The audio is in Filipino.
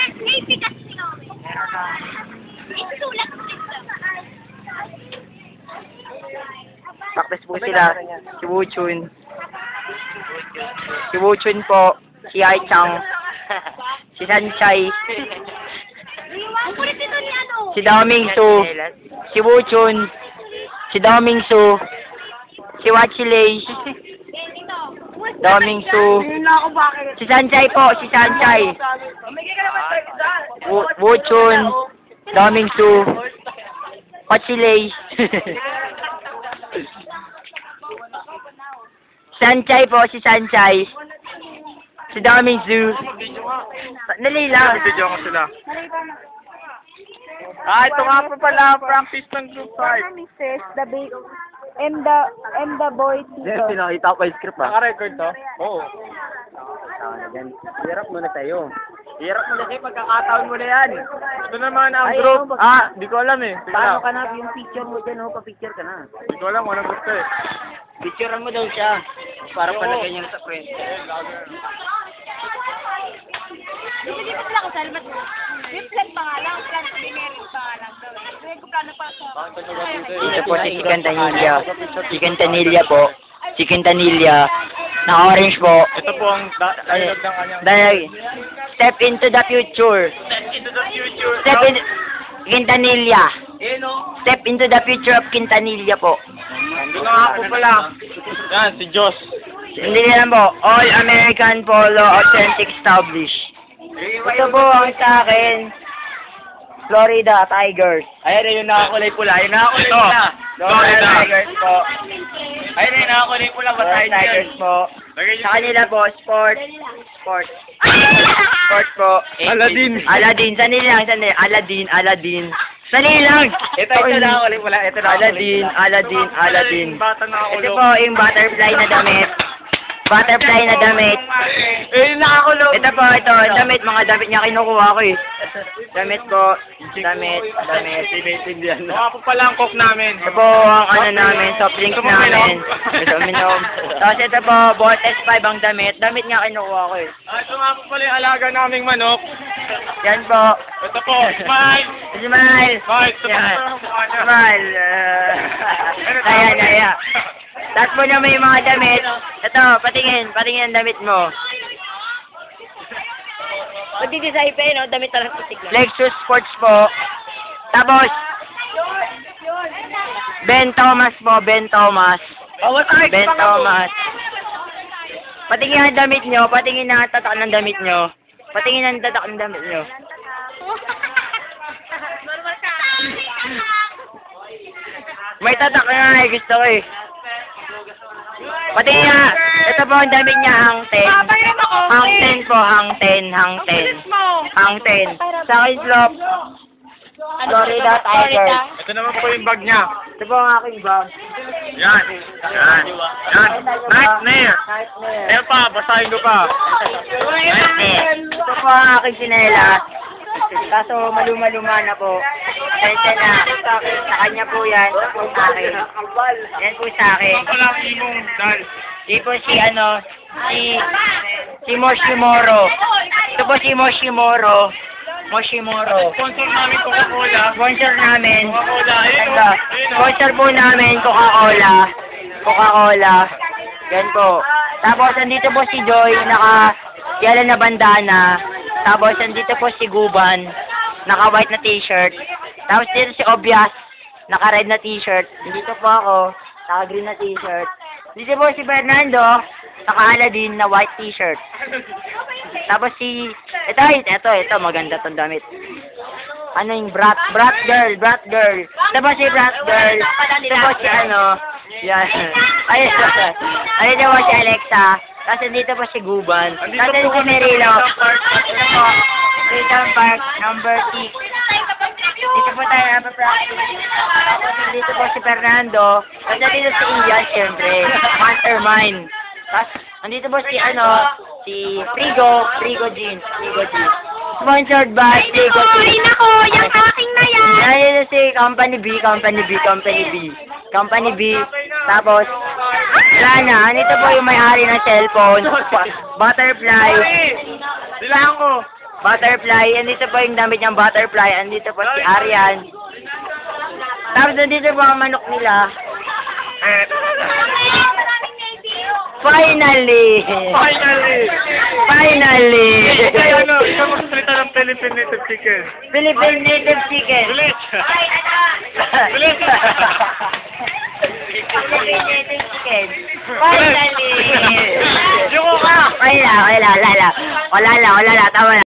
May bigas sila. Isulat mo dito. Practice po sila. Si Wuchun. Si Wuchun po. Si Ai Chang. Si Sanchay. Ang kulit ito ni ano? Si Daming Su. Si Wuchun. Si Daming Su. Si Wachilei. Dito. Daming Su. Si Sanchay po. Si Sanchay. Wuchun. Daming Su. Wachilei. Sanchay po. Si Sanchay. Si Daming Su. Dali lang. Video ko sila. Ito nga po pala, practice ng group 5. Mrs. And the boy Yes, tito. pinakita ko yung script Naka-record to? Oo. Hirap muna sa'yo. Hirap muna sa'yo, pagkakataon mo na yan. Ito naman ang Ay, group. ano Di ko alam eh. Paano ka na, yung picture mo dyan, pa-picture ka na. Di ko alam kung anong gusto eh. Picturean mo daw siya. Para palagay niya sa press. Dito sila ko sa helmet mo. May plan pa nga lang. Plan sa dinero pa nga lang. May plano pa sa... Ito po si Quintanilla. Si Quintanilla po. Si Quintanilla. Na-orange po. Ito po ang dialogue ng kanyang... Dahil, step into the future. Step into the future. Step in... Quintanilla. Step into the future of Quintanilla po. Ito nga po pala. Yan, si Joss. Hindi lang po. All American Polo Authentic Established. Ito po ang sa akin. Florida Tigers. Ayan yung nakakulay pula. Yung nakakulay pula. Florida Tigers po. Ayan yung nakakulay pula. Florida Tigers po. Sa kanila po, Sport. Sport po. Aladdin. Aladdin. Sanili lang, sanili. Aladdin. Sanili lang. Ito nakakulay pula. Ito Aladdin. Bata nakakulay. Ito po yung butterfly na damit. Butterfly na damit. Eh, nakakulong. Ito po, damit. Mga damit niya kinukuha ko eh. Damit po. Damit. Ito nga po pala ang cook namin. Ito po ang ano namin, soft drinks namin. Ito minom. Tapos ito po, Vortex 5 ang damit. Damit niya kinukuha ko eh. Ito nga po pala yung alaga naming manok. Yan po. Ito po, Smile. Smile. Smile. Ito po Yan. ang mukha niya. Smile. Kaya. Tapos po naman yung mga damit. Ito, patingin ang damit mo. Pwede di sa ipe, no? Damit talaga putik lang. Lexus Sports po. Tapos, Ben Thomas po, Ben Thomas. Patingin ang damit nyo, patingin ang tatak ng damit nyo. Normal ka. May tatak na gusto ko eh. Patingin nga, ito po ang damit niya, Papayaran ako. Hang 10. Sa akin, Slop. Florida Tigers. Ito naman po yung bag niya. Ito po ang aking bag. Yan. Nightmare. Ayan pa, basahin ko pa. Ito po ang aking sinelas. Kaso maluma-luma na po. Ito na. Sa kanya po yan. Ito po sa akin. Yan po sa akin. Ito pala ang imong dal. Di po si Moshimoro. Ito po si Moshimoro. Sponsor namin Coca-Cola. Sponsor namin. Coca-Cola. Ayun o. Ito. Sponsor po namin Coca-Cola. Yan po. Tapos andito po si Joy, naka-yellow na bandana. Tapos andito po si Guban, naka-white na t-shirt. Tapos dito si Obias, naka-red na t-shirt. Dito po ako, naka-green na t-shirt. Dito po si Fernando, naka-Aladdin na white t-shirt. Tapos ito, maganda tong damit. Ano yung brat girl. Ito po si brat girl. Ito po si yan. Ayun po si Alexa. Tapos dito po si Guban. Tapos dito si Merilo. Ito po, Freedom Park number 6. Dito po tayo napapractice. Tapos dito po si Fernando. Tapos dito si Ian, syempre. Mastermind. Tapos andito po si Frigo Jeans. Sponsored by Frigo Jeans. Ay, nako, yung aking na yan. Yan si Company B. Tapos, wala na. Andito po yung may-ari ng cellphone. Butterfly. Bilang ko. Butterfly. Andito po yung damit niyang butterfly. Andito po si Arian. Tapos nandito po ang manok nila. Finally! Finally! Finally! Kaya ano, ikaw magsalita ng Philippine Native Chicken. Philippine Native Chicken. Bilis! Bilis! Philippine Native Chicken. Finally! Yung ka! Wala. Tama na.